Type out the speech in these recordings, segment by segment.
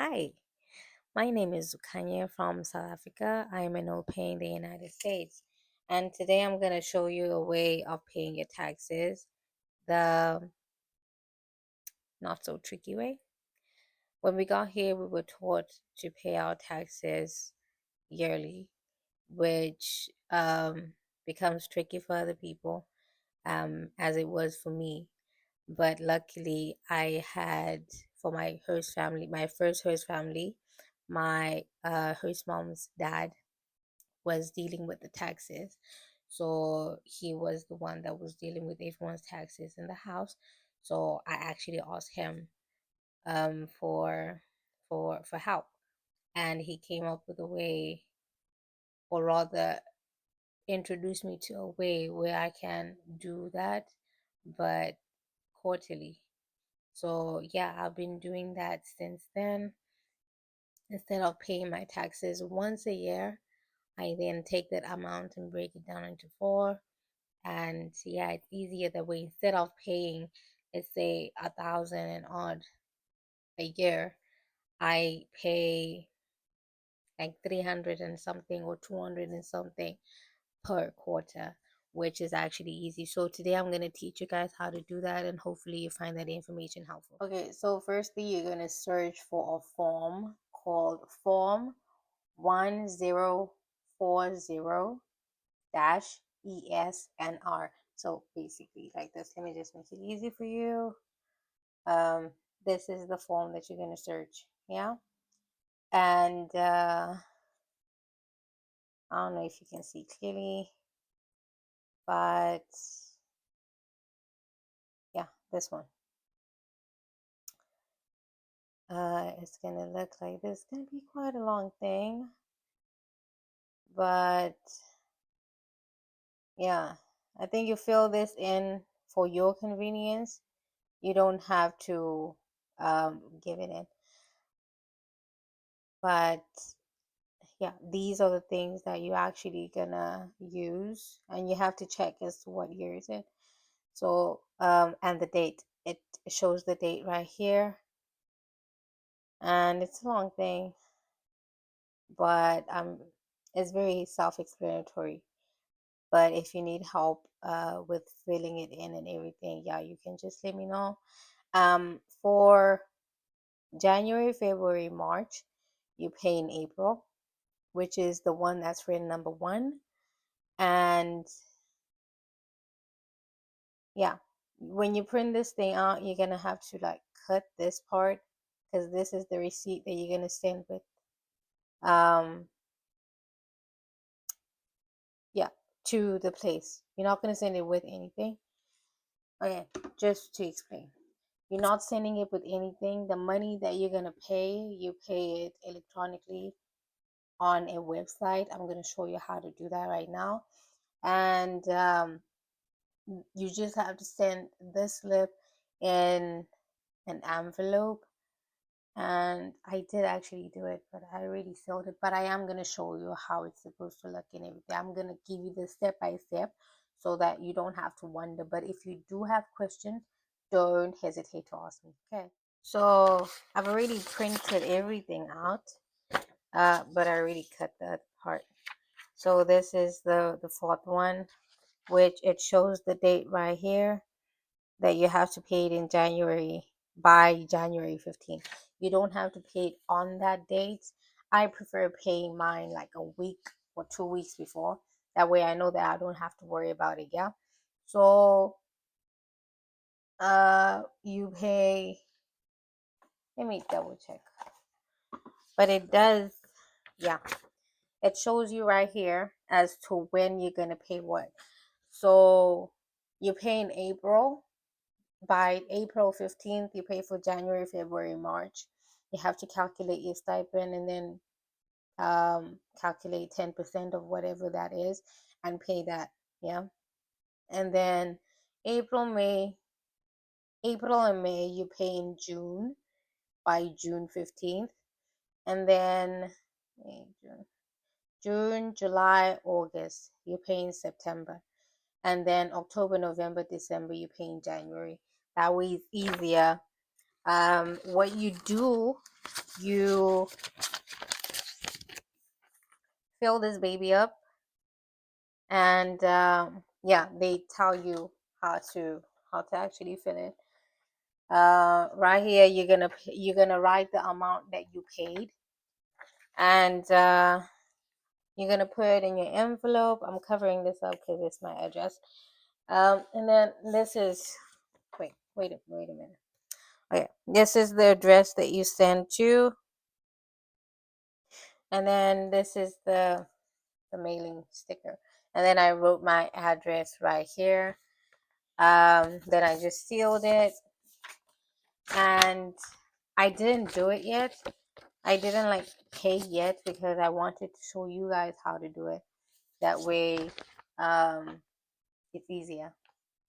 Hi, my name is Zukanya from South Africa. I am an au pair in the United States. And today I'm going to show you a way of paying your taxes, the not so tricky way. When we got here, we were taught to pay our taxes yearly, which becomes tricky for other people, as it was for me. But luckily, I had for my host family, my first host family, my host mom's dad was dealing with the taxes. So he was the one that was dealing with everyone's taxes in the house. So I actually asked him for help, and he came up with a way, or rather, introduced me to a way where I can do that, but quarterly. So yeah, I've been doing that since then. Instead of paying my taxes once a year, I then take that amount and break it down into four. And yeah, it's easier that way. Instead of paying, let's say 1,000 and odd a year, I pay like 300 and something or 200 and something per quarter, which is actually easy. So today I'm going to teach you guys how to do that, and hopefully you find that information helpful. Okay, so firstly, you're going to search for a form called Form 1040 dash ESNR. So basically, like this, let me just make it easy for you. This is the form that you're going to search. Yeah. And I don't know if you can see clearly, but yeah, this one. It's going to look like this. It's going to be quite a long thing, but yeah, I think you fill this in for your convenience. You don't have to give it in. But yeah, these are the things that you actually gonna use, and you have to check as to what year is it. So and the date, it shows the date right here, and it's a long thing, but it's very self-explanatory. But if you need help with filling it in and everything, yeah, you can just let me know. For January, February, March, you pay in April, which is the one that's written number one. And yeah, when you print this thing out, you're gonna have to like cut this part, because this is the receipt that you're gonna send with um yeah, to the place. You're not gonna send it with anything. Okay, just to explain, you're not sending it with anything. The money that you're gonna pay, you pay it electronically on a website. I'm gonna show you how to do that right now. And you just have to send this slip in an envelope. And I did actually do it, but I already sealed it. But I am going to show you how it's supposed to look and everything. I'm going to give you the step by step so that you don't have to wonder. But if you do have questions, don't hesitate to ask me. Okay, so I've already printed everything out, but I already cut that part. So this is the fourth one, which it shows the date right here that you have to pay it in January, by January 15th. You don't have to pay it on that date. I prefer paying mine like a week or 2 weeks before. That way I know that I don't have to worry about it. Yeah. So you pay, let me double check. But it does, yeah. It shows you right here as to when you're gonna pay what. So you pay in April. By April 15th, you pay for January, February, March. You have to calculate your stipend and then calculate 10% of whatever that is and pay that. Yeah. And then April, May, April and May, you pay in June by June 15th. And then May, June, July, August, you pay in September. And then October, November, December, you pay in January. That way it's easier What you do, you fill this baby up, and yeah, they tell you how to actually fill it. Right here, you're gonna write the amount that you paid, and you're gonna put it in your envelope. I'm covering this up because it's my address. And then this is wait a minute. Okay, this is the address that you send to, and then this is the mailing sticker. And then I wrote my address right here. Then I just sealed it, and I didn't do it yet. I didn't like pay yet because I wanted to show you guys how to do it. That way, um, it's easier,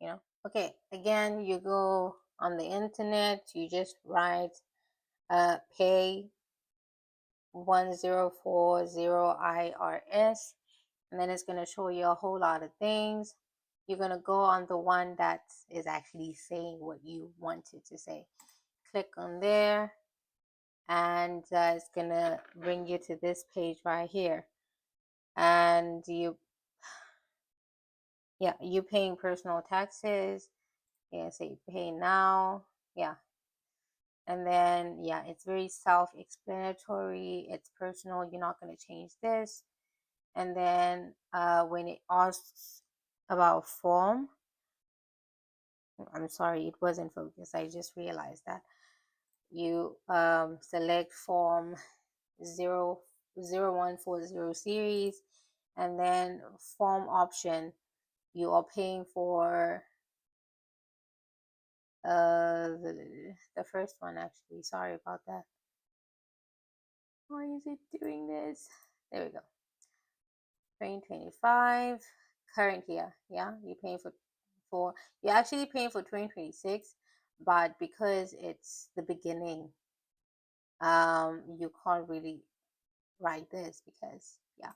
you know. Okay, again, you go on the internet, you just write pay 1040 IRS, and then it's going to show you a whole lot of things. You're going to go on the one that is actually saying what you wanted to say. Click on there, and it's going to bring you to this page right here. And you paying personal taxes. Yeah, say pay now. Yeah. And then, yeah, it's very self-explanatory. It's personal. You're not going to change this. And then when it asks about form, I'm sorry, it wasn't focused. I just realized that. You select form 0140 series, and then form option. You are paying for the first one, actually. Sorry about that. Why is it doing this? There we go. 2025 current year. Yeah, you're paying for you're actually paying for 2026, but because it's the beginning, you can't really write this because, yeah,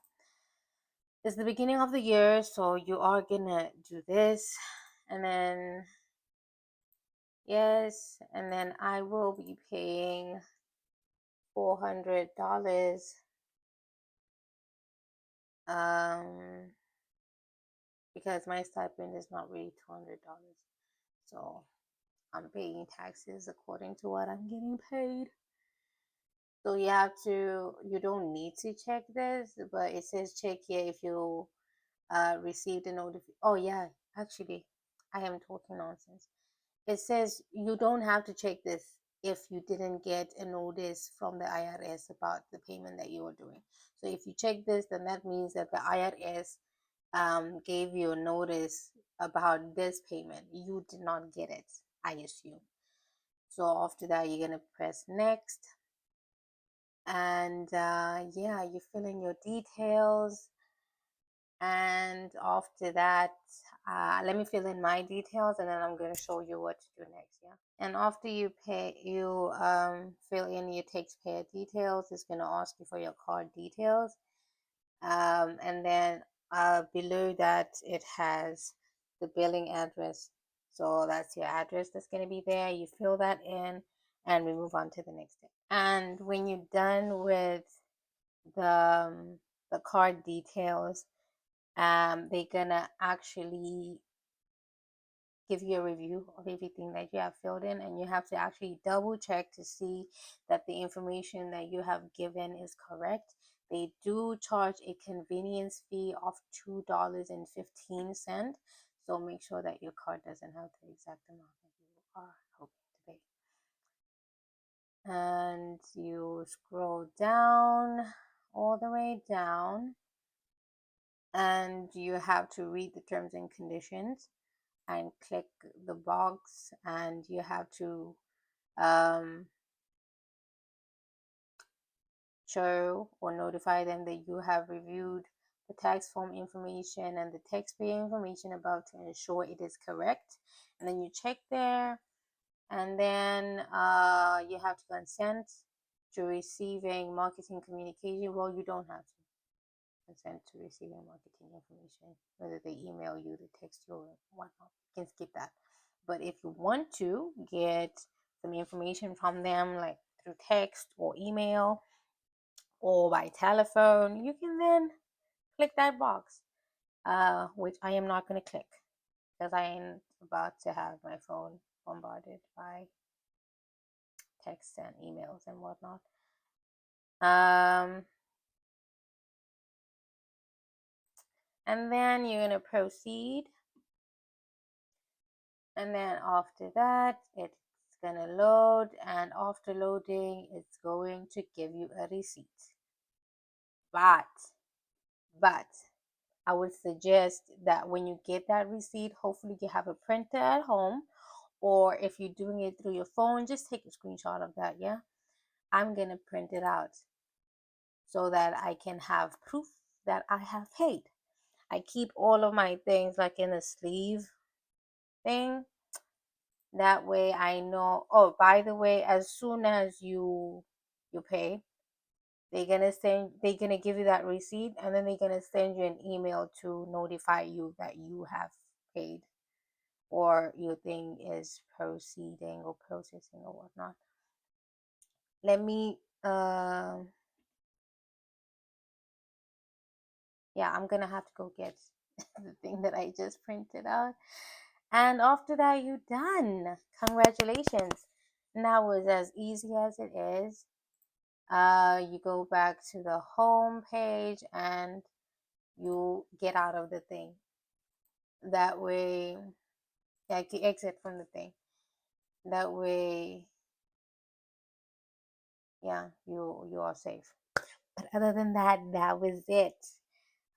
it's the beginning of the year, so you are gonna do this. And then yes, and then I will be paying $400, because my stipend is not really $200, so I'm paying taxes according to what I'm getting paid. So you don't need to check this, but it says check here if you received a notification. Oh yeah, actually, I am talking nonsense. It says you don't have to check this if you didn't get a notice from the IRS about the payment that you were doing. So if you check this, then that means that the IRS gave you a notice about this payment. You did not get it, I assume. So after that, you're gonna press next, and yeah, you fill in your details. And after that, let me fill in my details, and then I'm going to show you what to do next. Yeah. And after you fill in your taxpayer details, it's going to ask you for your card details. And then below that, it has the billing address. So that's your address that's going to be there. You fill that in, and we move on to the next step. And when you're done with the card details, they're gonna actually give you a review of everything that you have filled in, and you have to actually double check to see that the information that you have given is correct. They do charge a convenience fee of $2.15, so make sure that your card doesn't have the exact amount that you are hoping to pay. And you scroll down, all the way down, and you have to read the terms and conditions and click the box, and you have to show or notify them that you have reviewed the tax form information and the taxpayer information above to ensure it is correct. And then you check there, and then you have to consent to receiving marketing communication. Well, you don't have to consent to receiving marketing information, whether they email you, they text you, or whatnot. You can skip that. But if you want to get some information from them, like through text or email or by telephone, you can then click that box, which I am not going to click because I ain't about to have my phone bombarded by texts and emails and whatnot. And then you're going to proceed. And then after that, it's going to load. And after loading, it's going to give you a receipt. But I would suggest that when you get that receipt, hopefully you have a printer at home, or if you're doing it through your phone, just take a screenshot of that. Yeah, I'm going to print it out so that I can have proof that I have paid. I keep all of my things like in a sleeve thing. That way I know. Oh, by the way, as soon as you pay, they're gonna give you that receipt, and then they're gonna send you an email to notify you that you have paid or your thing is proceeding or processing or whatnot. Let me yeah, I'm gonna have to go get the thing that I just printed out. And after that, you're done. Congratulations. And that was as easy as it is. You go back to the home page and you get out of the thing. That way, like you exit from the thing. That way, yeah, you are safe. But other than that, that was it.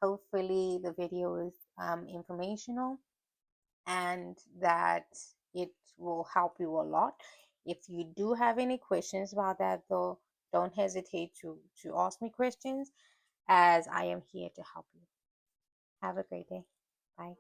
Hopefully, the video is informational and that it will help you a lot. If you do have any questions about that, though, don't hesitate to ask me questions, as I am here to help you. Have a great day. Bye.